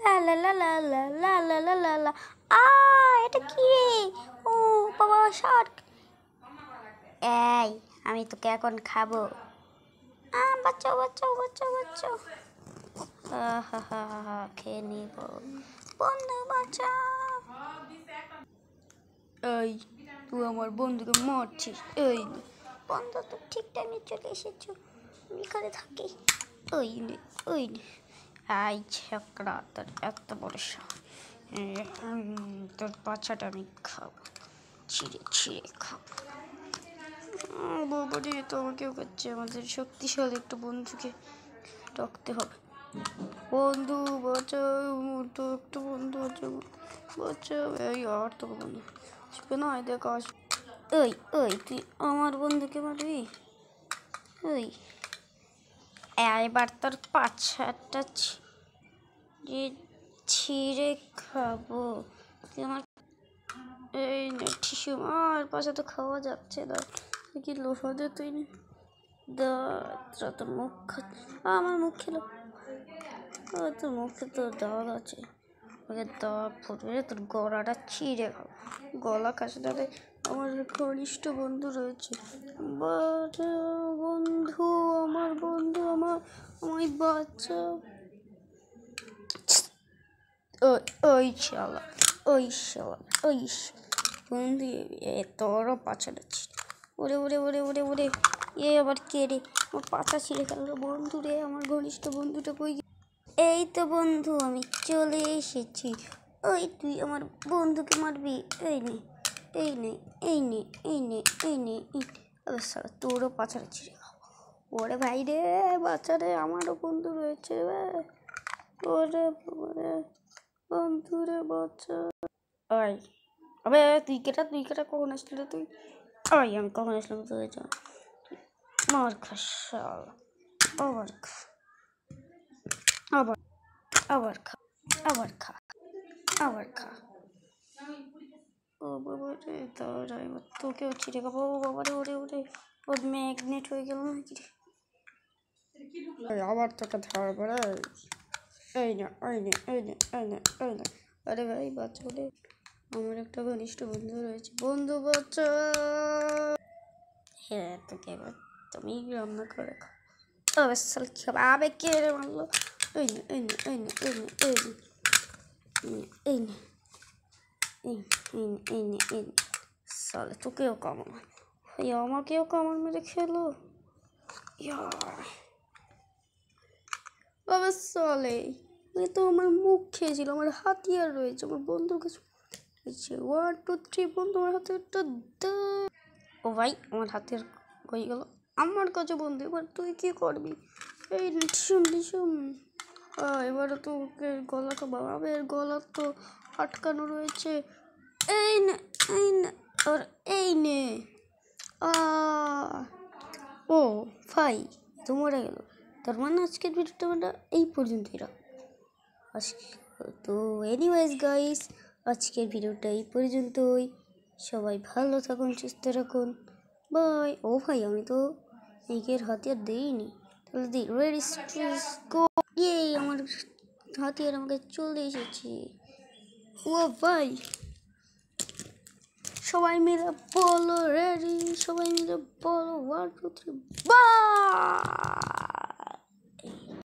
লা লা লা লা লা লা লা লা লা লা। এটা কি রে? ও বাবা শার্ক! এই আমি তোকে এখন খাবো। বাচ্চাও বাচ্চাও বাচ্চাও বাচ্চাও। খেয়ে নিব। বন্ধু বাঁচাও! এই তুই আমার বন্ধুকে মারছিস? এই বন্ধু তো ঠিক টাইমে চলে এসেছো। আমি এখানে থাকি। ওই নে ওই নে। এই ছেকড়া, তোর এত বড় সাহস! তোর বাচ্চাটা আমি খাবো, ছিঁড়ে ছিঁড়ে খাবো। বাবারে, তো আমাকেও খাচ্ছে। আমাদের শক্তিশালী একটা বন্ধুকে ডাকতে হবে। বন্ধু বাঁচাও, তো একটা বন্ধু আছে, বাঁচাও। এই আর তোকে বন্ধু আসবে না, দেখ আস। ওই ওই তুই আমার বন্ধুকে মারবি? ওই এবার তোর পাছাটা ছিঁড়ে খাবো। তুই আমার এই নে টিস্যু। আর পাশে তো খাওয়া যাচ্ছে না, কি লোহা দে তুই নে। তোর মুখ আমার মুখ খেলো। তোর মুখে তো দাগ আছে, ওকে দাগ ফুটবে, তোর গলাটা ছিঁড়ে খাবো। গলা কাশিটাতে আমার ঘনিষ্ঠ বন্ধু রয়েছে। বন্ধু, আমার বন্ধু, আমায় বাচ্চা। ওই শালা, ওই শালা, ওই বন্ধু, তোরও পাছাটা ছিঁড়ে। ওরে ওরে ওরে ওরে ওরে, আবার কে রে? আমার পাছা ছিঁড়ে গেল বন্ধু রে। আমার ঘনিষ্ঠ বন্ধুটা কই? এই তো বন্ধু, আমি চলে এসেছি। ওই তুই আমার বন্ধুকে মারবি? এই নে এই নে এই নে এই নে এই নে। শালা তোরও পাছাটা ছিঁড়ে খাবো। ওরে ভাই রে, বাচ্চা রে, আমারও বন্ধু রয়েছে। ওরে বন্ধু রে বাচ্চা। ওই আবে তুই কেটা কখন আসলি তুই? ওই আমি কখন আসলাম? তুই মার খা শালা। আবার খা, আবার আবার খা, আবার খা, আবার খা। ও বাবা রে, তারা এবার তোকেও ছিঁড়ে খাবো। ও বাবা রে, ওরে ওরে, ওর ম্যাগনেট হয়ে গেল নাকি রে? আবার তোকে ধরবো রে। এই না এই নে এই নে এই নে এই নে। আরে ভাই বাচ্চা রে, আমার একটা ঘনিষ্ঠ বন্ধু রয়েছে। বন্ধু বাচ্চা। হ্যাঁ, তোকে এবার তুমি রান্না করে খাও। তবে সাল কি খাবে? আবে কে রে মারলো? এই নে এই নে এই নে এই নে এই নে এই নে এই নে এই নে। সালে তোকেও কামড়, আমাকেও কামড় মেরে খেলো। বাবা সালে, এ তো আমার মুখ খেয়েছিল। আমার হাতিয়ার রয়েছে, আমার বন্ধুর কাছে। 1 2 3 বন্ধু, আমার হাতে একটা। ও ভাই, আমার হাতের হয়ে গেল। আমার কাছে বন্ধু, এবার তুই কি করবি? এই ভীষণ এবারে তো ওকে গলা খাবো। এর গলা তো আটকানো রয়েছে। এই নে এই নে আর এই নে। ও ভাই, তো মরে গেল। তার মানে আজকের ভিডিওটা আমরা এই পর্যন্তই আজকে তো এনিওয়েজ গাইস, আজকের ভিডিওটা এই পর্যন্তই। সবাই ভালো থাকুন, সুস্থ রাখুন, বাই। ও ভাই, আমি তো এইকের হাতিয়ার দিইনি। তাহলে দিই রেডি গো। আমার হাতিয়ার আমাকে চলে এসেছে। ও ভাই, সবাই মিলে বলো রেডি, সবাই মিলে বলো 1 2 3 বাই।